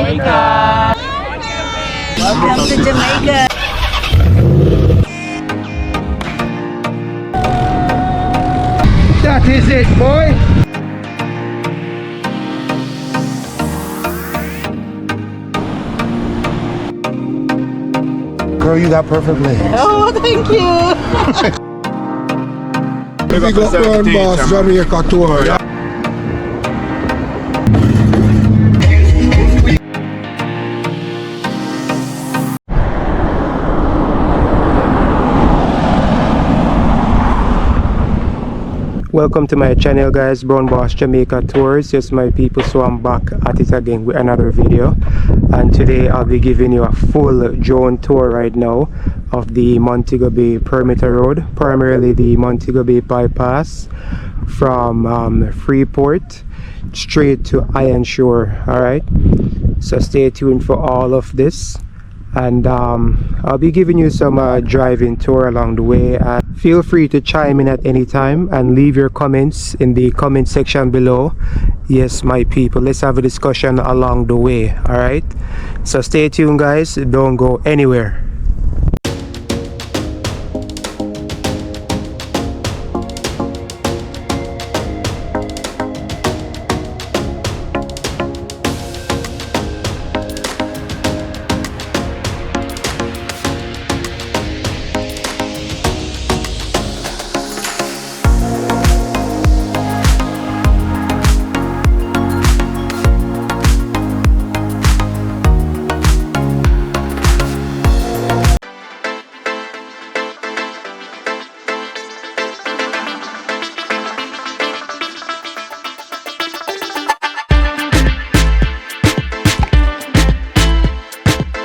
Jamaica. Welcome to Jamaica. That is it, boy. Girl, you got perfect legs. Oh, thank you. Big up Burn Boss Jamaica tour. Welcome to my channel, guys. Brown Boss Jamaica Tours. Yes, my people, so I'm back at it again with another video, and today I'll be giving you a full drone tour right now of the Montego Bay perimeter road, primarily the Montego Bay Bypass from Freeport straight to Ironshore. All right, so stay tuned for all of this, and I'll be giving you some driving tour along the way. Feel free to chime in at any time and leave your comments in the comment section below. Yes, my people, let's have a discussion along the way. All right, so stay tuned, guys. Don't go anywhere.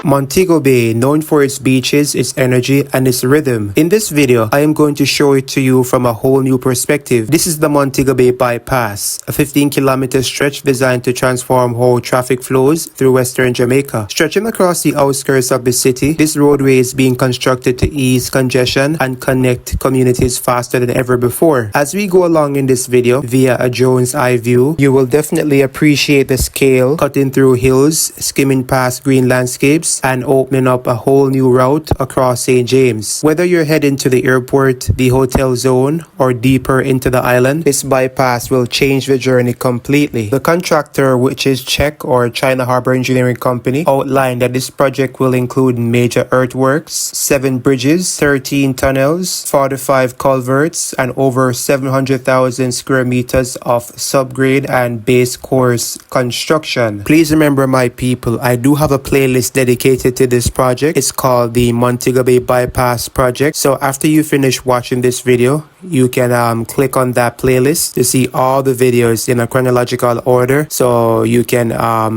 Montego Bay, known for its beaches, its energy, and its rhythm. In this video, I am going to show it to you from a whole new perspective. This is the Montego Bay Bypass, a 15-kilometer stretch designed to transform how traffic flows through western Jamaica. Stretching across the outskirts of the city, this roadway is being constructed to ease congestion and connect communities faster than ever before. As we go along in this video, via a drone's eye view, you will definitely appreciate the scale, cutting through hills, skimming past green landscapes, and opening up a whole new route across St. James. Whether you're heading to the airport, the hotel zone, or deeper into the island, this bypass will change the journey completely. The contractor, which is Czech or China Harbor Engineering Company, outlined that this project will include major earthworks, 7 bridges, 13 tunnels, 45 culverts, and over 700,000 square meters of subgrade and base course construction. Please remember, my people, I do have a playlist dedicated to this project. It's called the Montego Bay Bypass project. So after you finish watching this video, you can click on that playlist to see all the videos in a chronological order, so you can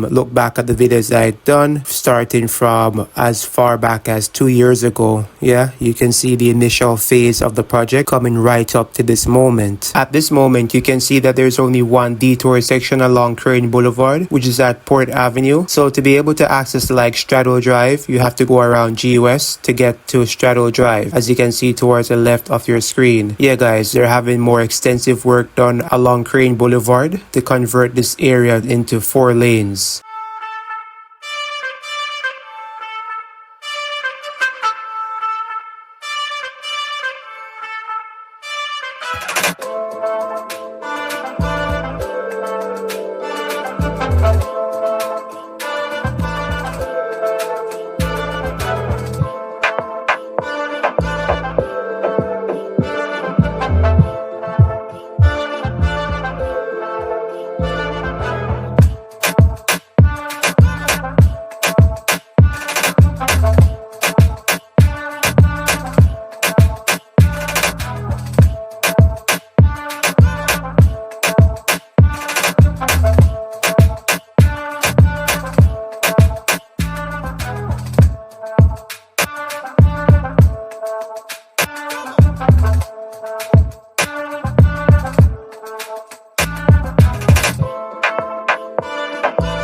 look back at the videos that I've done starting from as far back as 2 years ago. Yeah, you can see the initial phase of the project coming right up to this moment. At this moment, you can see that there's only one detour section along Crane Boulevard, which is at Port Avenue. So to be able to access like Straddle Drive, you have to go around GUS to get to Straddle Drive, as you can see towards the left of your screen. Yeah, guys, they're having more extensive work done along Crane Boulevard to convert this area into 4 lanes.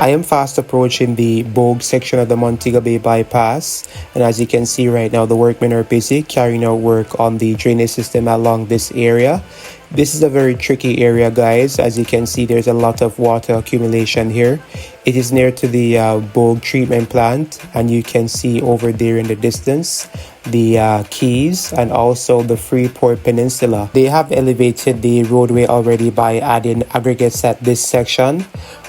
I am fast approaching the Bogue section of the Montego Bay Bypass, and as you can see right now, the workmen are busy carrying out work on the drainage system along this area. This is a very tricky area, guys. As you can see, there's a lot of water accumulation here. It is near to the Bogue treatment plant, and you can see over there in the distance the Keys and also the Freeport Peninsula. They have elevated the roadway already by adding aggregates at this section.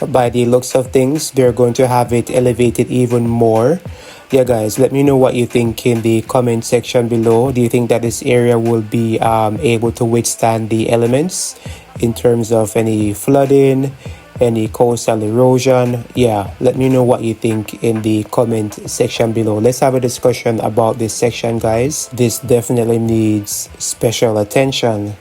By the looks of things, they're going to have it elevated even more. Yeah, guys, let me know what you think in the comment section below. Do you think that this area will be able to withstand the elements in terms of any flooding, any coastal erosion? Yeah, let me know what you think in the comment section below. Let's have a discussion about this section, guys. This definitely needs special attention.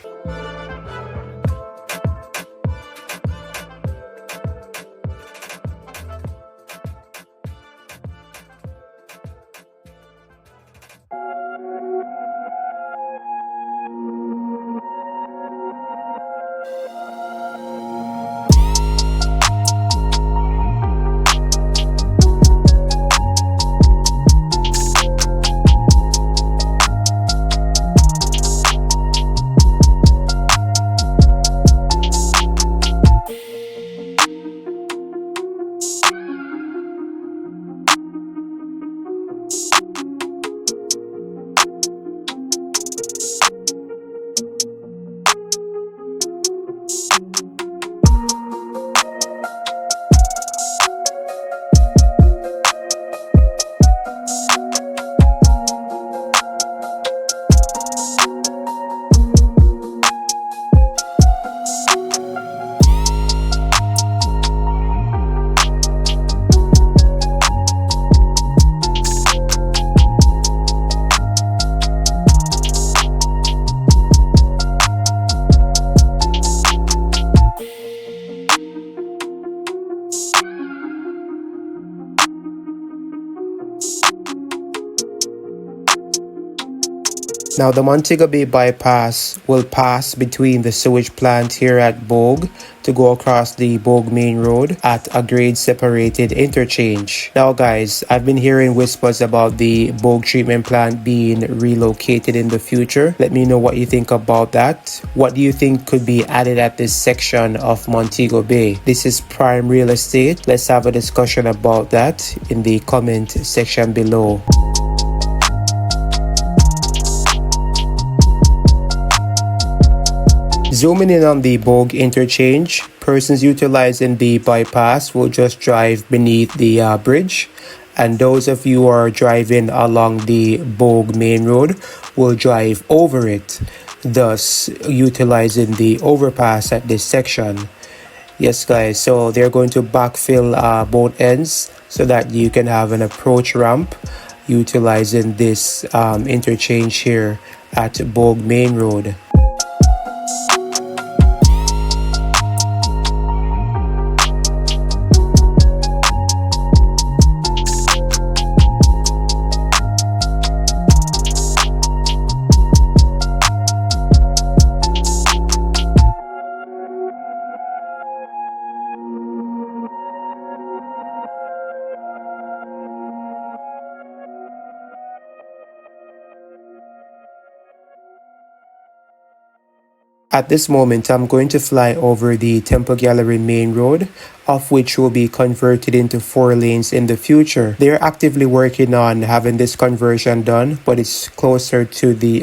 Now, the Montego Bay Bypass will pass between the sewage plant here at Bogue to go across the Bogue Main Road at a grade separated interchange. Now, guys, I've been hearing whispers about the Bogue treatment plant being relocated in the future. Let me know what you think about that. What do you think could be added at this section of Montego Bay? This is prime real estate. Let's have a discussion about that in the comment section below. Zooming in on the Bogue interchange, persons utilizing the bypass will just drive beneath the bridge, and those of you who are driving along the Bogue Main Road will drive over it, thus utilizing the overpass at this section. Yes, guys, so they're going to backfill both ends so that you can have an approach ramp utilizing this interchange here at Bogue Main Road. At this moment, I'm going to fly over the Temple Gallery Main Road, of which will be converted into 4 lanes in the future. They're actively working on having this conversion done, but it's closer to the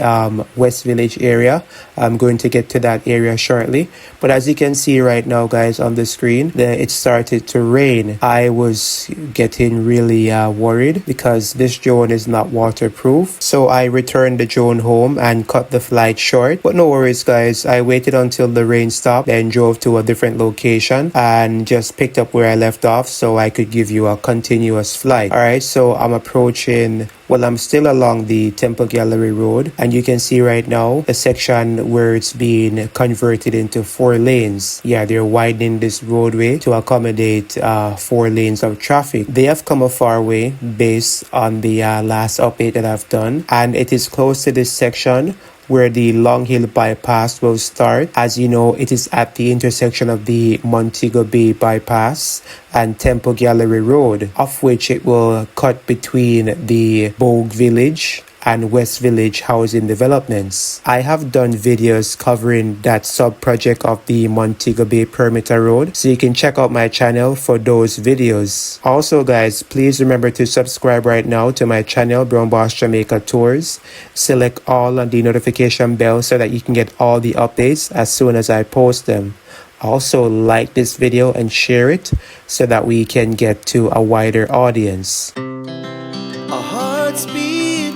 West Village area. I'm going to get to that area shortly. But as you can see right now, guys, on the screen, it started to rain. I was getting really worried because this drone is not waterproof. So I returned the drone home and cut the flight short. But no worries, guys. I waited until the rain stopped, then drove to a different location and just picked up where I left off so I could give you a continuous flight. Alright, so I'm approaching, well, I'm still along the Temple Gallery Road, and you can see right now the section where it's being converted into 4 lanes. Yeah, they're widening this roadway to accommodate 4 lanes of traffic. They have come a far way based on the last update that I've done, and it is close to this section where the Long Hill Bypass will start. As you know, it is at the intersection of the Montego Bay Bypass and Temple Gallery Road, of which it will cut between the Bogue Village and West Village housing developments. I have done videos covering that sub-project of the Montego Bay Perimeter Road, so you can check out my channel for those videos. Also guys, please remember to subscribe right now to my channel, Brown Boss Jamaica Tours. Select all on the notification bell so that you can get all the updates as soon as I post them. Also like this video and share it so that we can get to a wider audience. Our hearts beat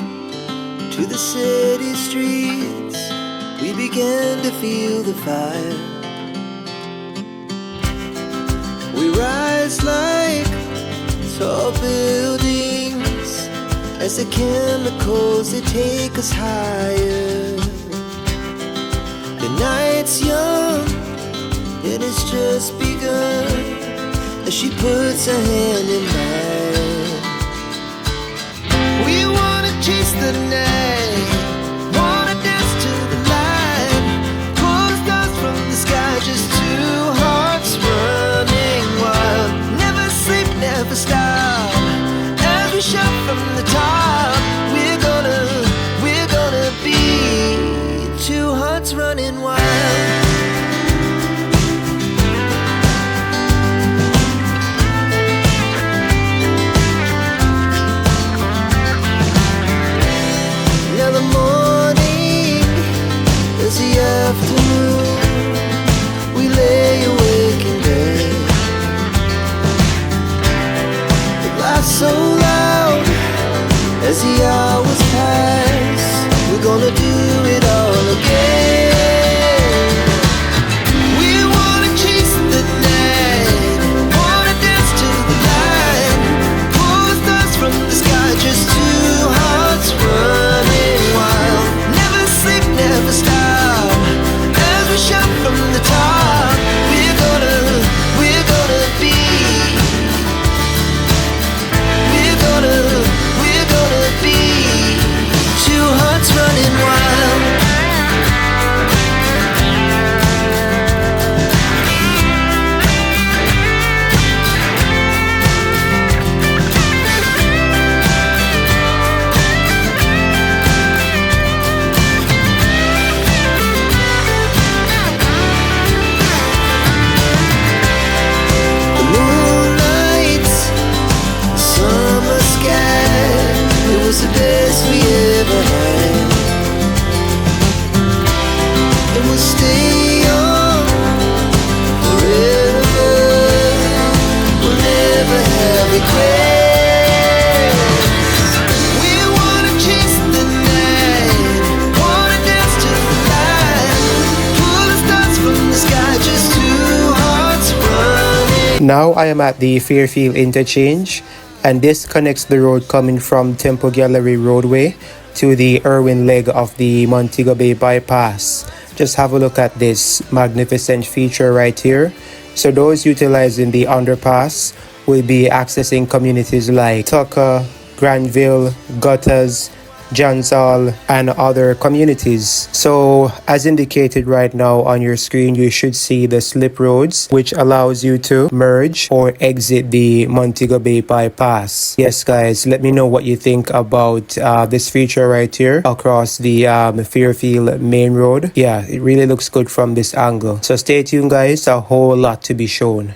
to the city streets. We began to feel the fire. We rise like tall buildings as the chemicals, they take us higher. The night's young, it has just begun as she puts her hand in mine. We wanna chase the night, wanna dance to the light, pull the stars from the sky, just two hearts running wild. Never sleep, never stop, as we shout from the top. We're gonna be two hearts running wild. Afternoon, we lay awake in bed. It laughs so loud as the hours pass. We're gonna do it all again. We wanna chase the night, wanna dance to the light, pull the stars from the sky, just two hearts running wild. Never sleep, never stop, shout from the top. We're gonna be, we're gonna be two hearts running wild. The best we ever had, and we'll stay on forever. We'll never have regrets. We wanna chase the night, wanna dance to the light, pull the stars from the sky, just two hearts running. Now I am at the Fairfield interchange, and this connects the road coming from Temple Gallery Roadway to the Irwin leg of the Montego Bay Bypass. Just have a look at this magnificent feature right here. So those utilizing the underpass will be accessing communities like Tucker, Granville, Gutters, Johns Hall, and other communities. So as indicated right now on your screen, you should see the slip roads, which allows you to merge or exit the Montego Bay Bypass. Yes guys, let me know what you think about this feature right here across the Fairfield main road. Yeah, it really looks good from this angle. So stay tuned guys, a whole lot to be shown.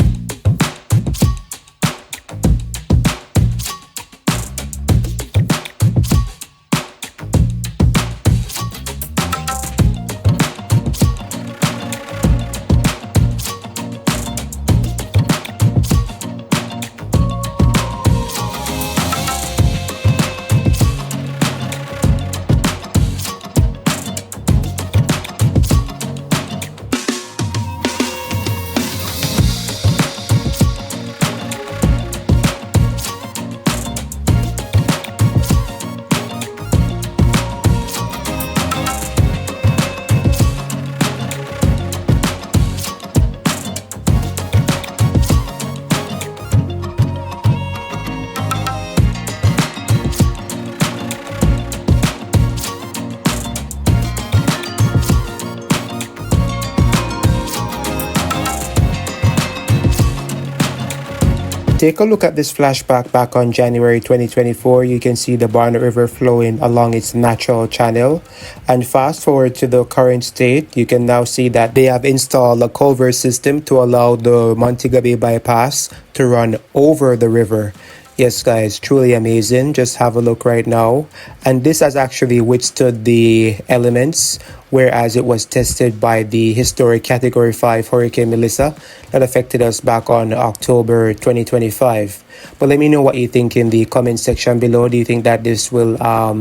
Take a look at this flashback back on January 2024. You can see the Barnett River flowing along its natural channel. And fast forward to the current state, you can now see that they have installed a culvert system to allow the Montego Bay Bypass to run over the river. Yes, guys, truly amazing. Just have a look right now. And this has actually withstood the elements, whereas it was tested by the historic Category 5 Hurricane Melissa that affected us back on October 2025. But let me know what you think in the comment section below. Do you think that this will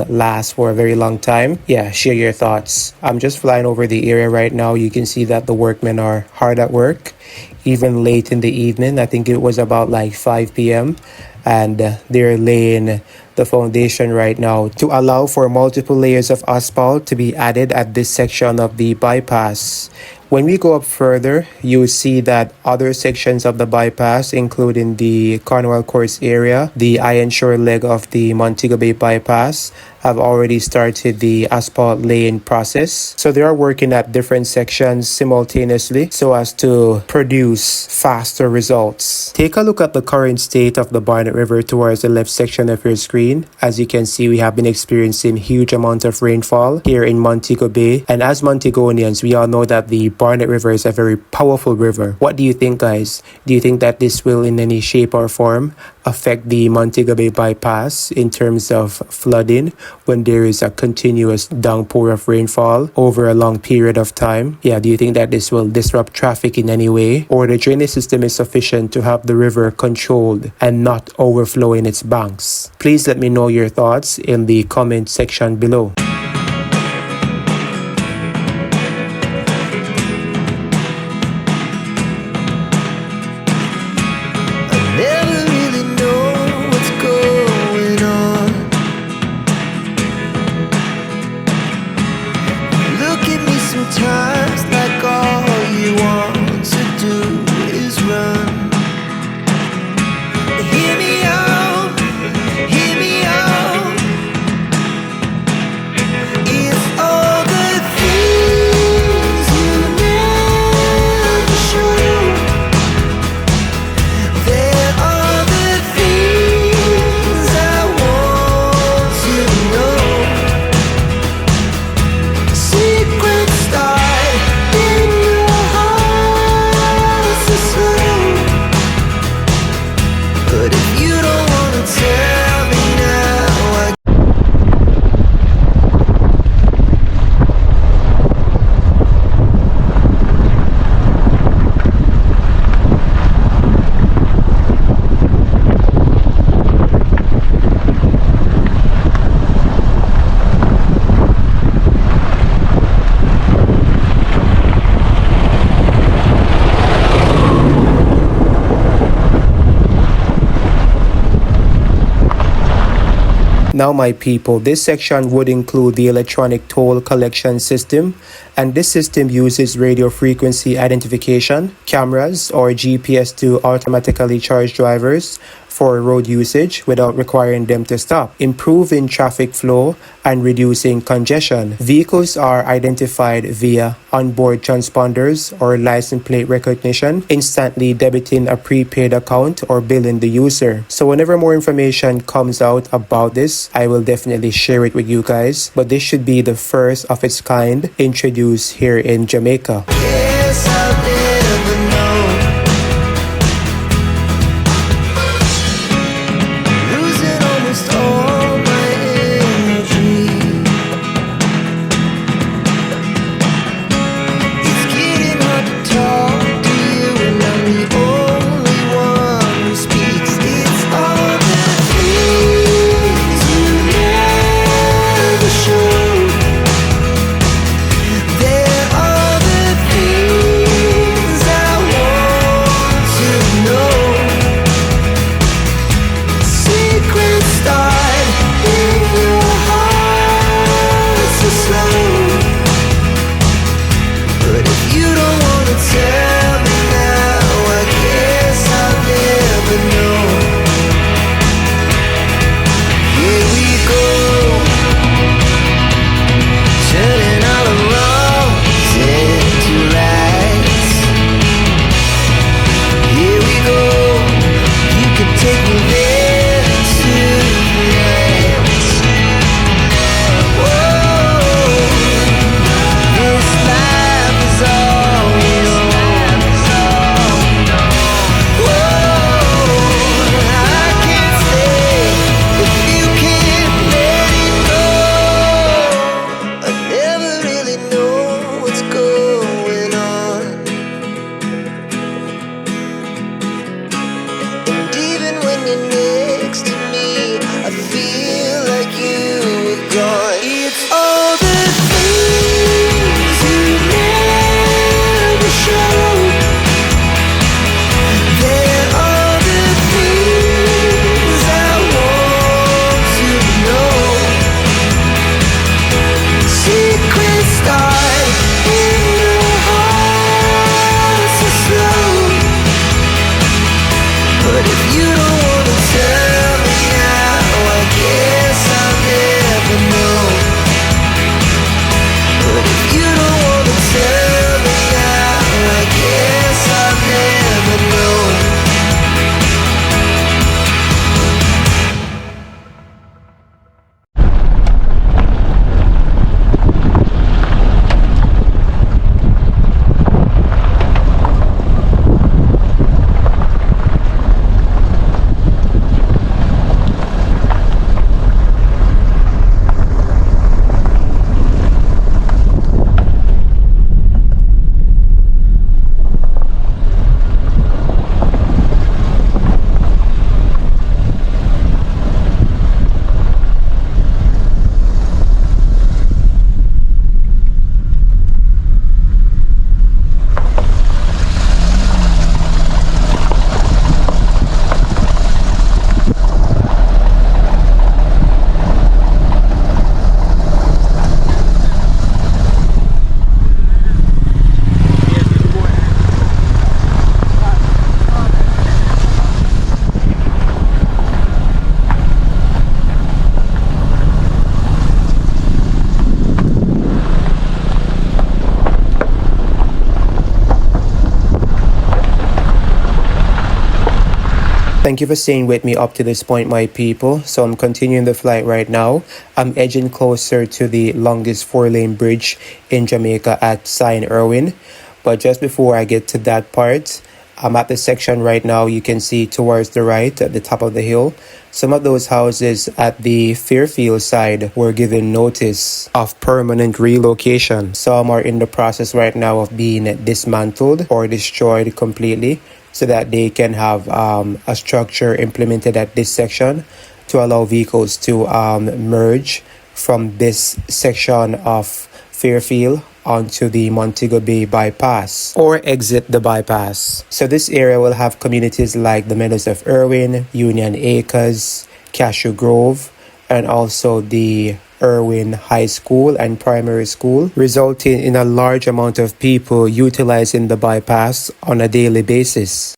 last for a very long time? Yeah, share your thoughts. I'm just flying over the area right now. You can see that the workmen are hard at work, even late in the evening. I think it was about like 5 p.m. and they're laying the foundation right now to allow for multiple layers of asphalt to be added at this section of the bypass. When we go up further, you will see that other sections of the bypass, including the Cornwall Courts area, the Ironshore Leg of the Montego Bay Bypass, have already started the asphalt laying process. So they are working at different sections simultaneously so as to produce faster results. Take a look at the current state of the Barnett River towards the left section of your screen. As you can see, we have been experiencing huge amounts of rainfall here in Montego Bay. And as Montegonians, we all know that the Barnett River is a very powerful river. What do you think, guys? Do you think that this will in any shape or form affect the Montego Bay Bypass in terms of flooding when there is a continuous downpour of rainfall over a long period of time? Yeah, do you think that this will disrupt traffic in any way, or the drainage system is sufficient to have the river controlled and not overflowing its banks? Please let me know your thoughts in the comment section below. Never really know what's going on. Look at me sometimes like all you want to do is run. Hear me out, hear me out. It's all the things you never show. There are the things I want to know. Secrets start in your heart so slow. But if you don't wanna tell me now, I Now, my people, this section would include the electronic toll collection system, and this system uses radio frequency identification, cameras, or GPS to automatically charge drivers for road usage without requiring them to stop, improving traffic flow and reducing congestion. Vehicles are identified via onboard transponders or license plate recognition, instantly debiting a prepaid account or billing the user. So whenever more information comes out about this, I will definitely share it with you guys. But this should be the first of its kind introduced here in Jamaica. guess I'll never know. Losing almost all my energy. It's getting hard to talk to you, and I'm the only one who speaks. It's all the things you never show. There are the things Thank you for staying with me up to this point, my people. So I'm continuing the flight right now. I'm edging closer to the longest 4-lane bridge in Jamaica at St. Irwin. But just before I get to that part, I'm at the section right now. You can see towards the right at the top of the hill. Some of those houses at the Fairfield side were given notice of permanent relocation. Some are in the process right now of being dismantled or destroyed completely, so that they can have a structure implemented at this section to allow vehicles to merge from this section of Fairfield onto the Montego Bay Bypass or exit the bypass. So this area will have communities like the Meadows of Irwin, Union Acres, Cashew Grove, and also the Irwin High School and Primary School, resulting in a large amount of people utilizing the bypass on a daily basis.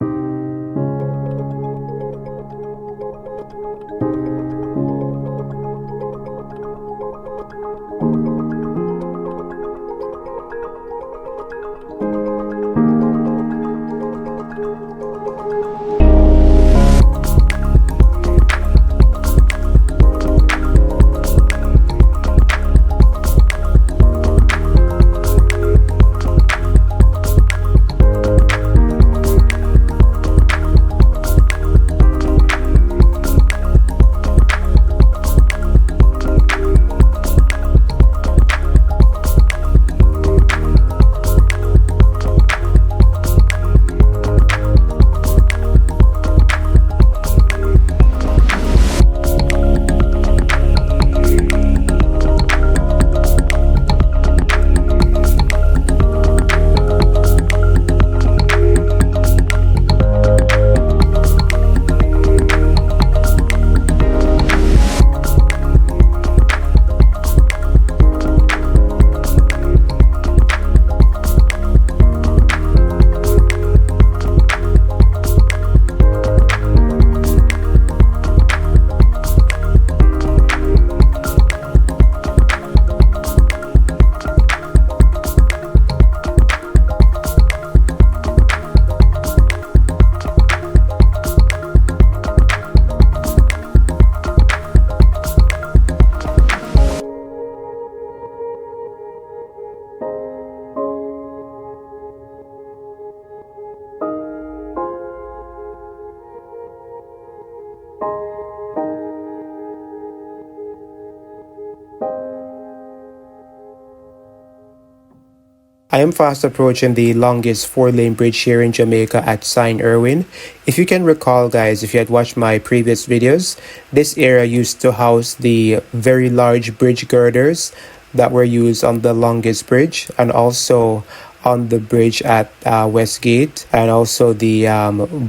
I am fast approaching the longest 4-lane bridge here in Jamaica at St. Irwin. If you can recall, guys, if you had watched my previous videos, this area used to house the very large bridge girders that were used on the longest bridge and also on the bridge at Westgate and also the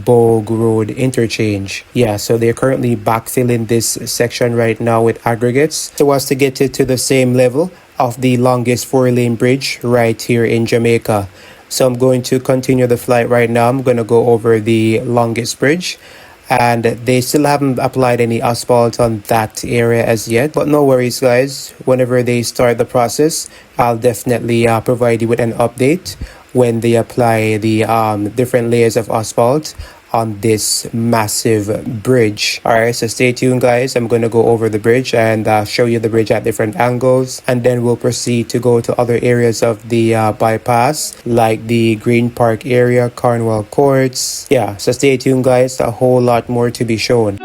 Bogue Road interchange. Yeah, so they're currently backfilling this section right now with aggregates so as to get it to the same level of the longest 4-lane bridge right here in Jamaica. So I'm going to continue the flight right now. I'm going to go over the longest bridge, and they still haven't applied any asphalt on that area as yet, but no worries, guys. Whenever they start the process, I'll definitely provide you with an update when they apply the different layers of asphalt on this massive bridge. Alright, so stay tuned, guys. I'm going to go over the bridge and show you the bridge at different angles, and then we'll proceed to go to other areas of the bypass like the Green Park area, Cornwall Courts. Yeah, so stay tuned, guys. A whole lot more to be shown.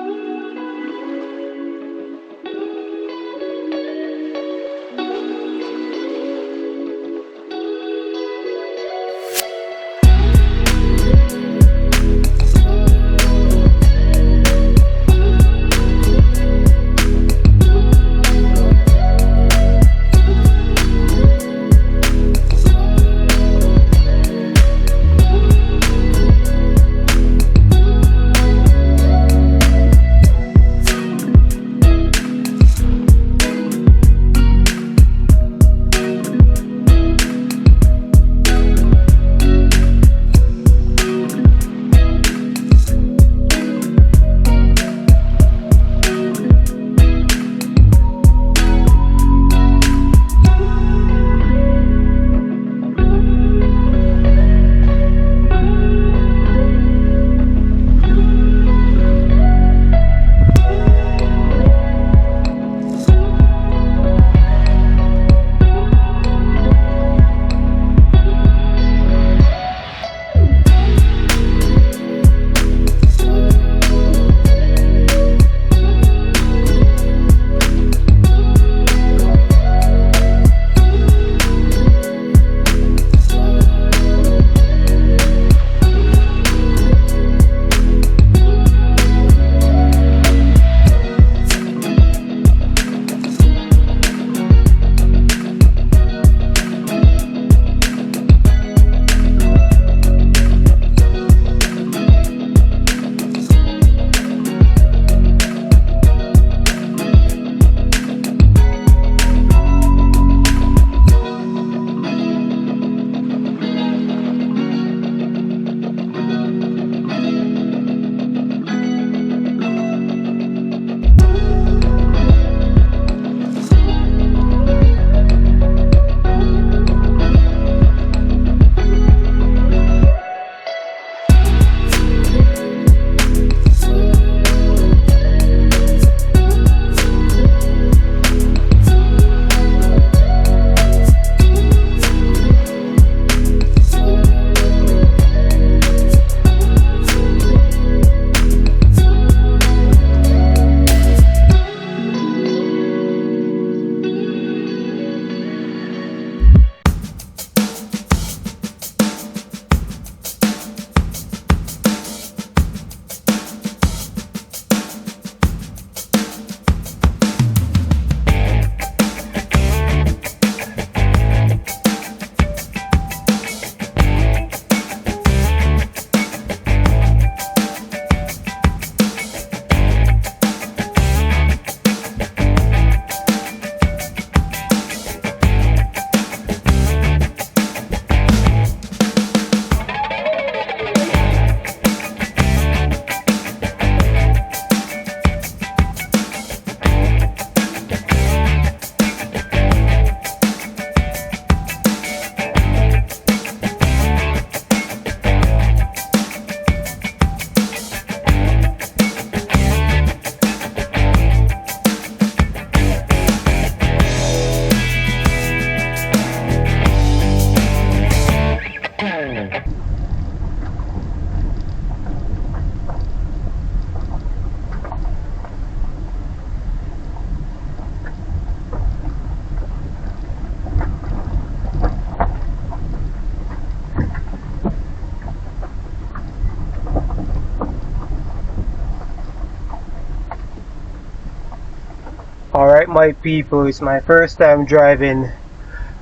Alright my people, it's my first time driving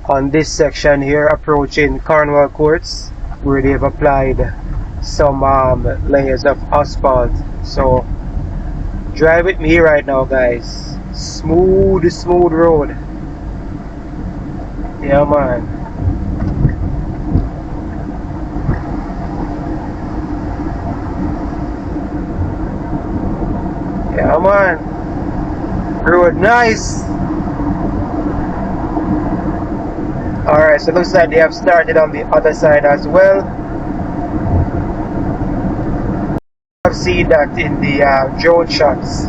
on this section here approaching Cornwall Courts, where they've applied some layers of asphalt. So drive with me right now guys. Smooth road. Yeah man. Yeah man. Road nice. Alright, so looks like they have started on the other side as well. I've seen that in the drone shots.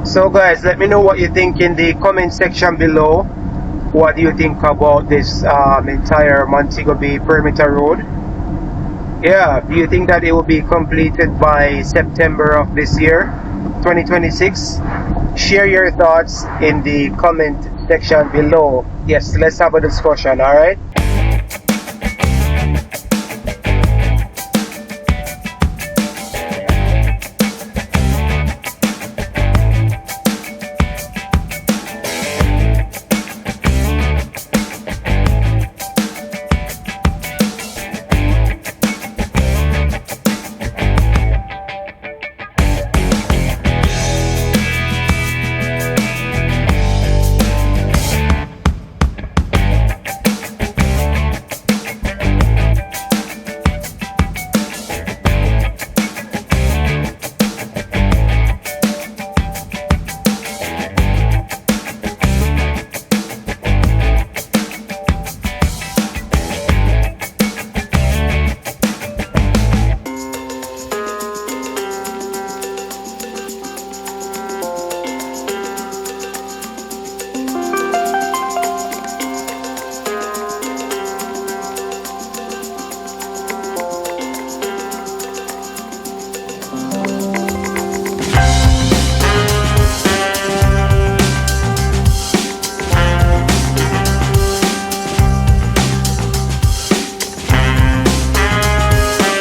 So guys, let me know what you think in the comment section below. What do you think about this entire Montego Bay perimeter road? Yeah, do you think that it will be completed by September of this year, 2026? Share your thoughts in the comment section below. Yes, let's have a discussion, alright?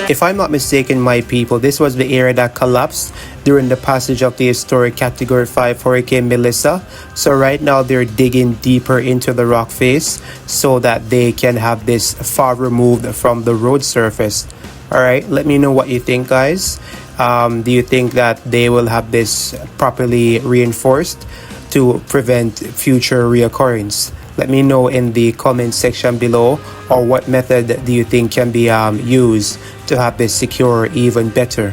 If I'm not mistaken, my people, this was the area that collapsed during the passage of the historic Category 5 Hurricane Melissa. So right now they're digging deeper into the rock face so that they can have this far removed from the road surface. Alright, let me know what you think guys. Do you think that they will have this properly reinforced to prevent future reoccurrence? Let me know in the comment section below, or what method do you think can be used to have this secure even better.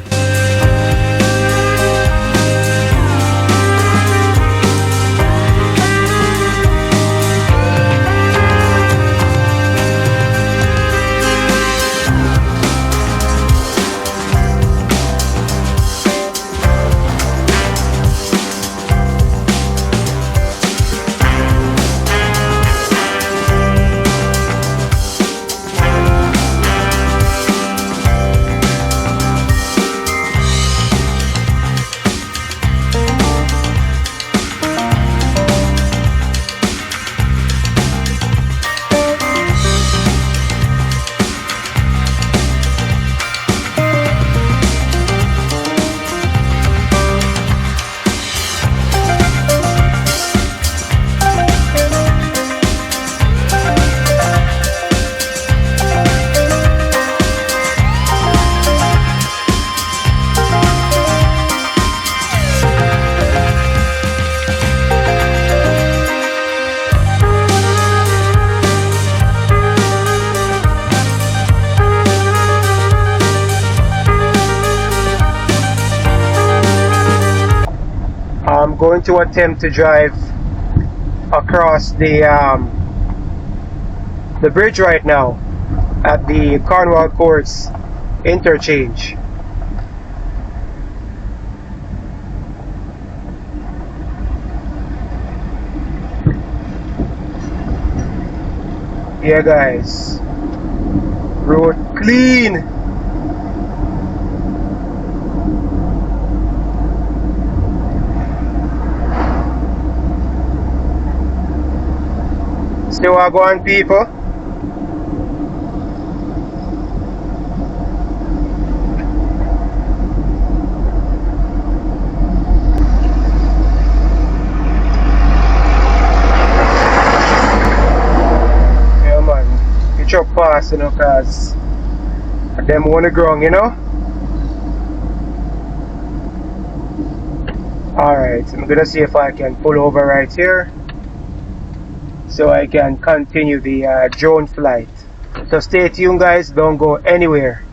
I'm going to attempt to drive across the bridge right now at the Cornwall Courts interchange. Yeah guys, road clean. Still are going, people. Yeah, man. Get your pass, you know, cause them on the ground, you know. Alright, I'm gonna see if I can pull over right here, so I can continue the drone flight. So stay tuned, guys, don't go anywhere.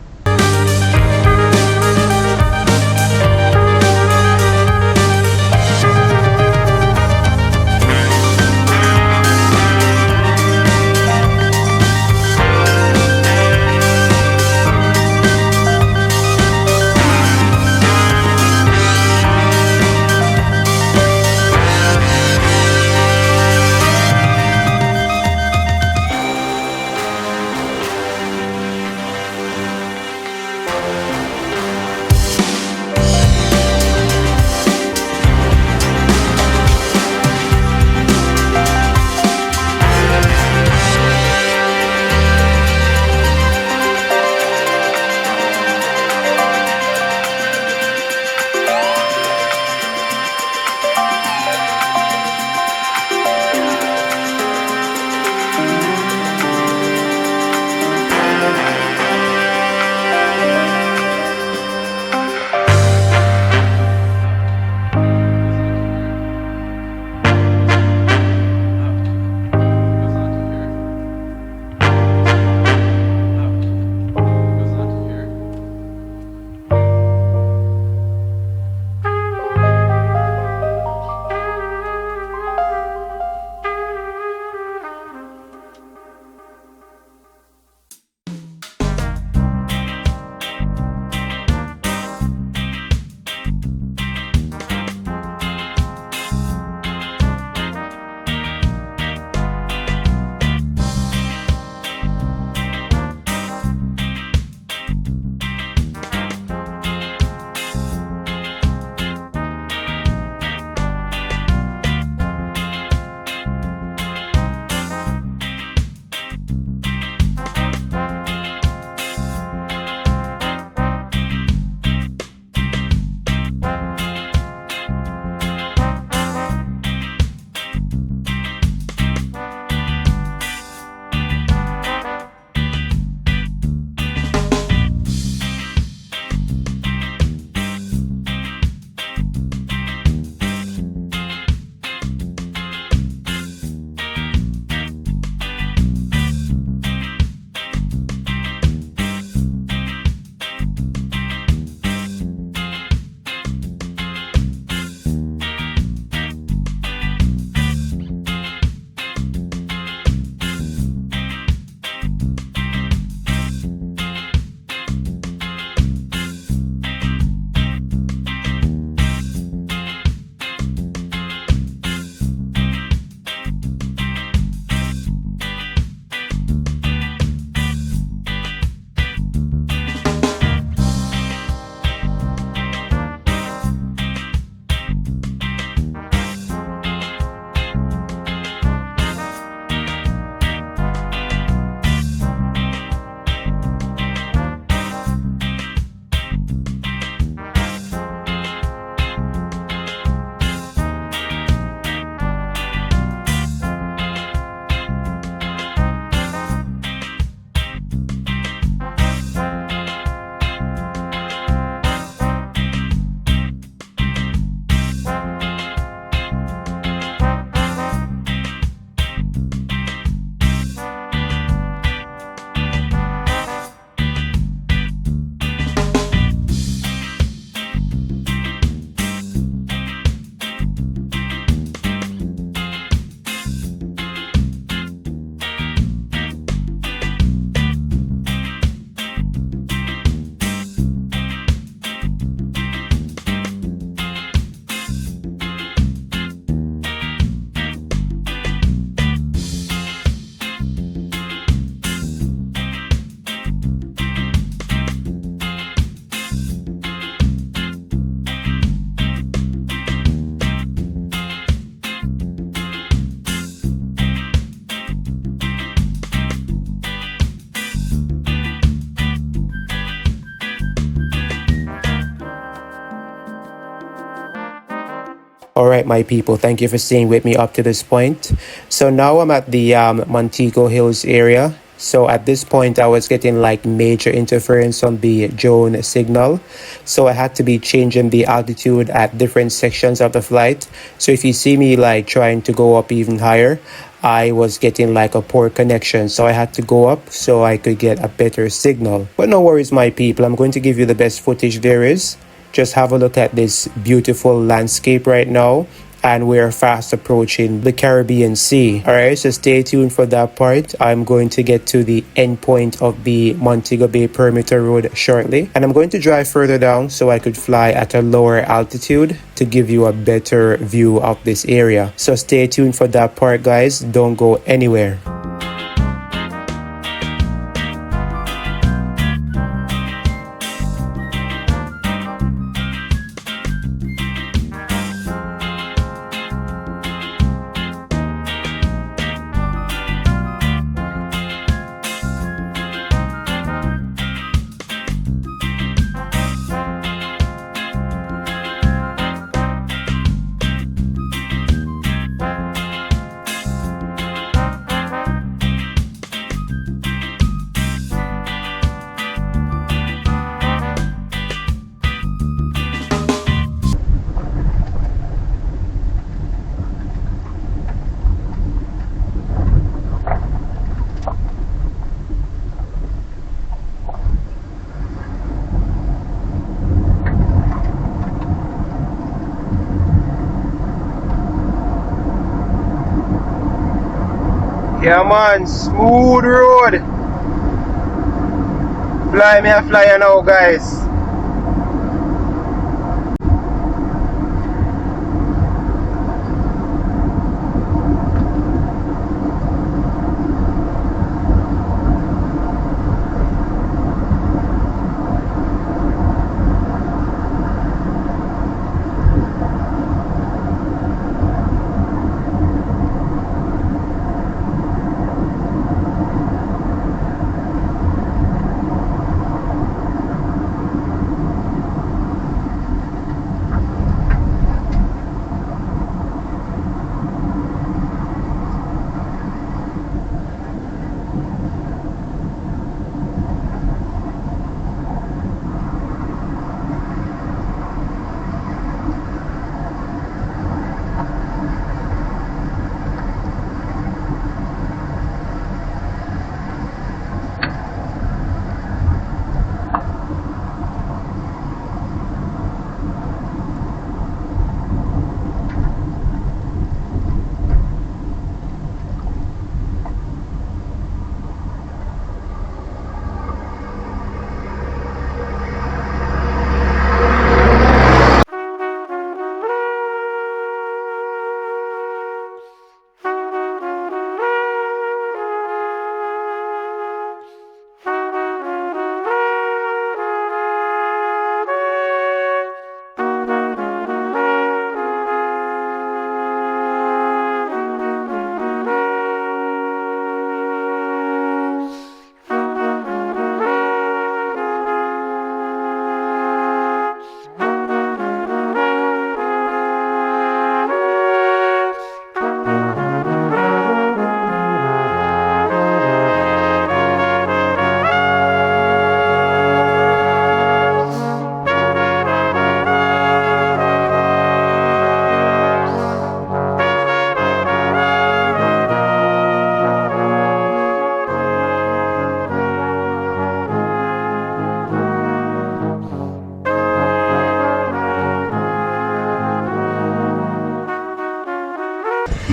All right, my people, thank you for staying with me up to this point. So now I'm at the Montego Hills area. So at this point, I was getting like major interference on the drone signal. So I had to be changing the altitude at different sections of the flight. So if you see me like trying to go up even higher, I was getting like a poor connection. So I had to go up so I could get a better signal. But no worries, my people, I'm going to give you the best footage there is. Just have a look at this beautiful landscape right now, and we're fast approaching the Caribbean Sea. All right, so stay tuned for that part. I'm going to get to the end point of the Montego Bay Perimeter Road shortly, and I'm going to drive further down so I could fly at a lower altitude to give you a better view of this area. So stay tuned for that part, guys. Don't go anywhere. Yeah man, smooth road. Fly me a flyer now, guys.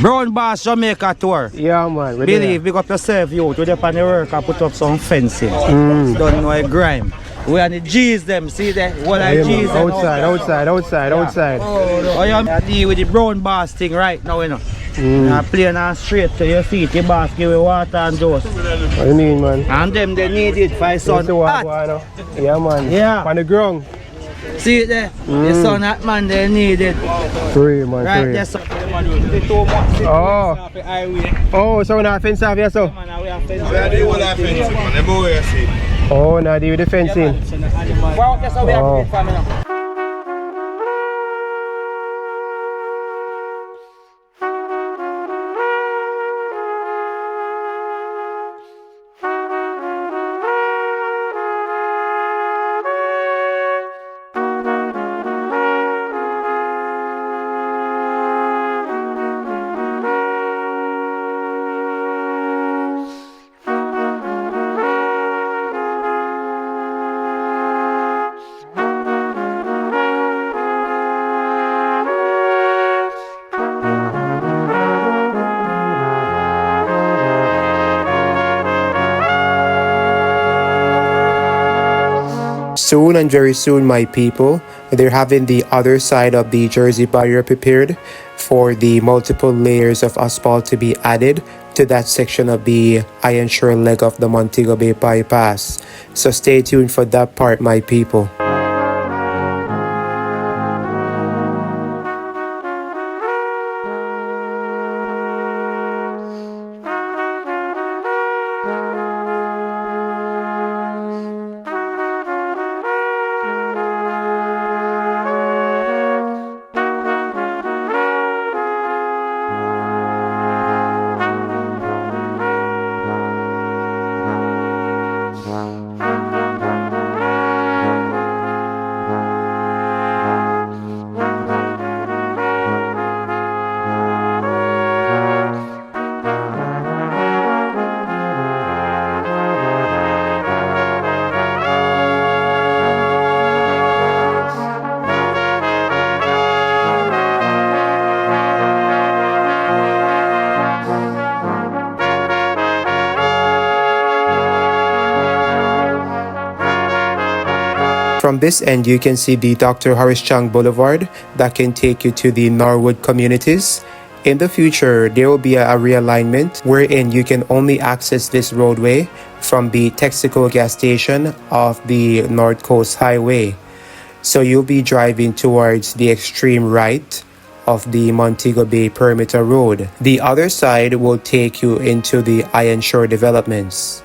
Brown Bass Jamaica tour. Yeah, man. Believe, big up yourself, you. To the pan the work and put up some fencing. Don't know a grime. We are the G's them, see that? What are G's them? Outside. Oh, you deal with the Brown Bass thing right now, you know. Now play now straight to your feet, the bass give you water and dose. What do you mean, man? And them they need it for sun hot. Yeah, man. Yeah. On the ground. See it there? The sun hot, man, they need it. Free, man. Right free. there, so. Oh, so now fence off here, so? Oh, now do the fencing. Well, that's how we have to do it for me now. Soon and very soon, my people, they're having the other side of the Jersey barrier prepared for the multiple layers of asphalt to be added to that section of the Ironshore Leg of the Montego Bay Bypass. So stay tuned for that part, my people. From this end, you can see the Dr. Horace Chang Boulevard that can take you to the Norwood communities. In the future, there will be a realignment wherein you can only access this roadway from the Texaco gas station of the North Coast Highway. So you'll be driving towards the extreme right of the Montego Bay Perimeter Road. The other side will take you into the Ironshore developments.